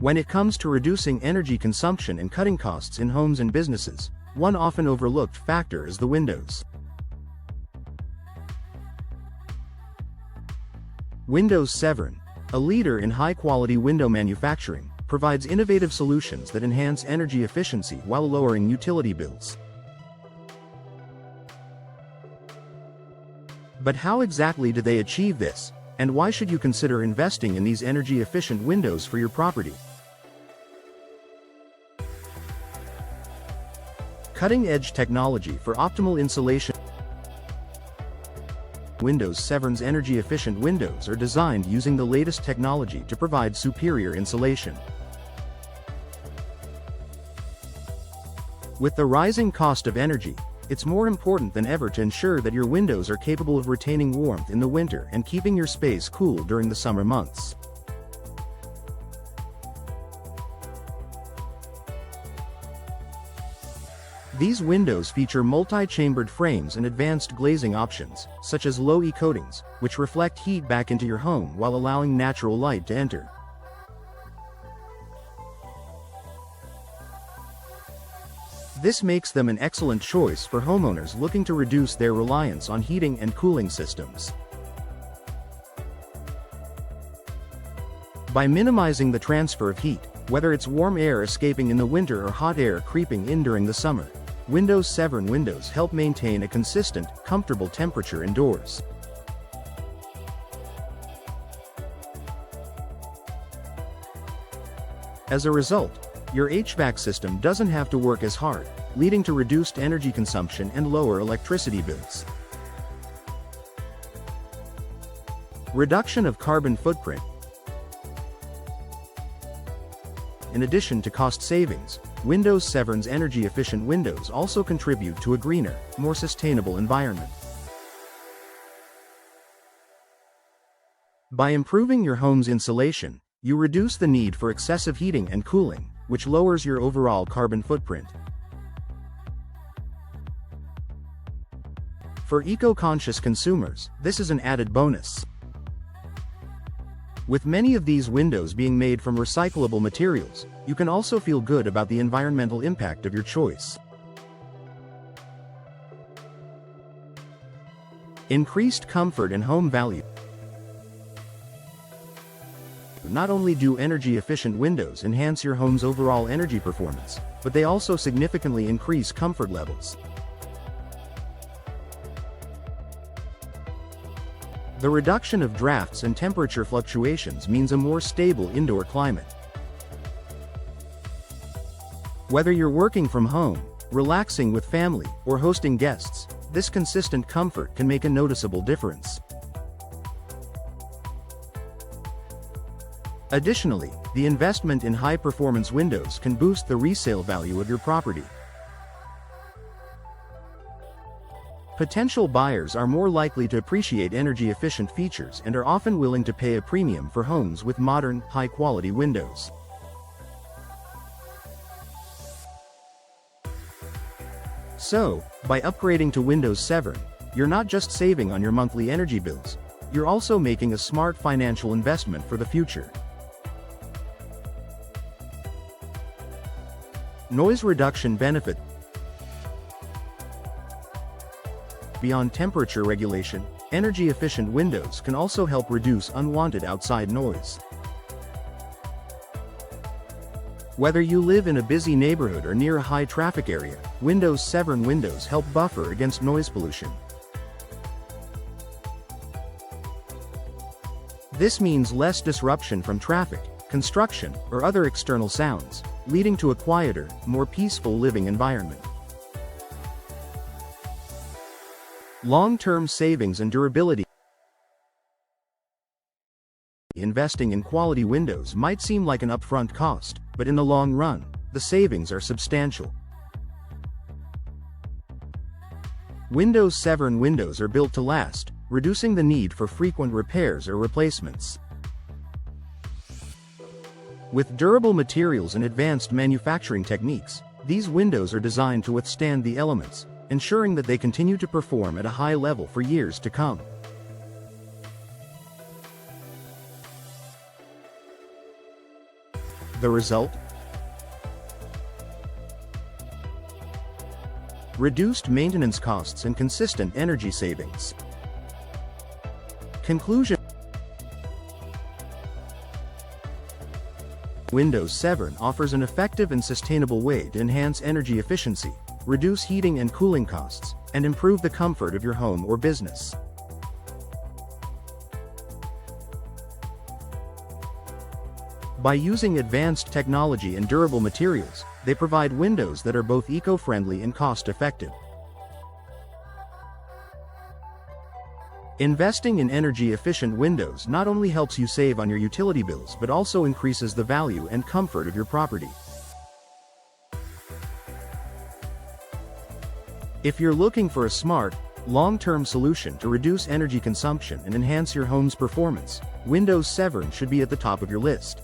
When it comes to reducing energy consumption and cutting costs in homes and businesses, one often overlooked factor is the windows. Windows Severn, a leader in high-quality window manufacturing, provides innovative solutions that enhance energy efficiency while lowering utility bills. But how exactly do they achieve this, and why should you consider investing in these energy-efficient windows for your property? Cutting-edge technology for optimal insulation. Windows Severn's energy-efficient windows are designed using the latest technology to provide superior insulation. With the rising cost of energy, it's more important than ever to ensure that your windows are capable of retaining warmth in the winter and keeping your space cool during the summer months. These windows feature multi-chambered frames and advanced glazing options, such as low-E coatings, which reflect heat back into your home while allowing natural light to enter. This makes them an excellent choice for homeowners looking to reduce their reliance on heating and cooling systems. By minimizing the transfer of heat, whether it's warm air escaping in the winter or hot air creeping in during the summer, Windows Severn windows help maintain a consistent, comfortable temperature indoors. As a result, your HVAC system doesn't have to work as hard, leading to reduced energy consumption and lower electricity bills. Reduction of carbon footprint. In addition to cost savings, Windows Severn's energy-efficient windows also contribute to a greener, more sustainable environment. By improving your home's insulation, you reduce the need for excessive heating and cooling, which lowers your overall carbon footprint. For eco-conscious consumers, this is an added bonus. With many of these windows being made from recyclable materials, you can also feel good about the environmental impact of your choice. Increased comfort and home value. Not only do energy-efficient windows enhance your home's overall energy performance, but they also significantly increase comfort levels. The reduction of drafts and temperature fluctuations means a more stable indoor climate. Whether you're working from home, relaxing with family, or hosting guests, this consistent comfort can make a noticeable difference. Additionally, the investment in high-performance windows can boost the resale value of your property. Potential buyers are more likely to appreciate energy-efficient features and are often willing to pay a premium for homes with modern, high-quality windows. So, by upgrading to Windows Severn, you're not just saving on your monthly energy bills, you're also making a smart financial investment for the future. Noise reduction benefit. Beyond temperature regulation, energy-efficient windows can also help reduce unwanted outside noise. Whether you live in a busy neighborhood or near a high-traffic area, Windows Severn windows help buffer against noise pollution. This means less disruption from traffic, construction, or other external sounds, leading to a quieter, more peaceful living environment. Long-term savings and durability. Investing in quality windows might seem like an upfront cost, but in the long run, the savings are substantial. Windows Severn windows are built to last, reducing the need for frequent repairs or replacements. With durable materials and advanced manufacturing techniques, these windows are designed to withstand the elements, ensuring that they continue to perform at a high level for years to come. The result? Reduced maintenance costs and consistent energy savings. Conclusion: Windows Severn offers an effective and sustainable way to enhance energy efficiency, reduce heating and cooling costs, and improve the comfort of your home or business. By using advanced technology and durable materials, they provide windows that are both eco-friendly and cost-effective. Investing in energy-efficient windows not only helps you save on your utility bills but also increases the value and comfort of your property. If you're looking for a smart, long-term solution to reduce energy consumption and enhance your home's performance, Windows Severn should be at the top of your list.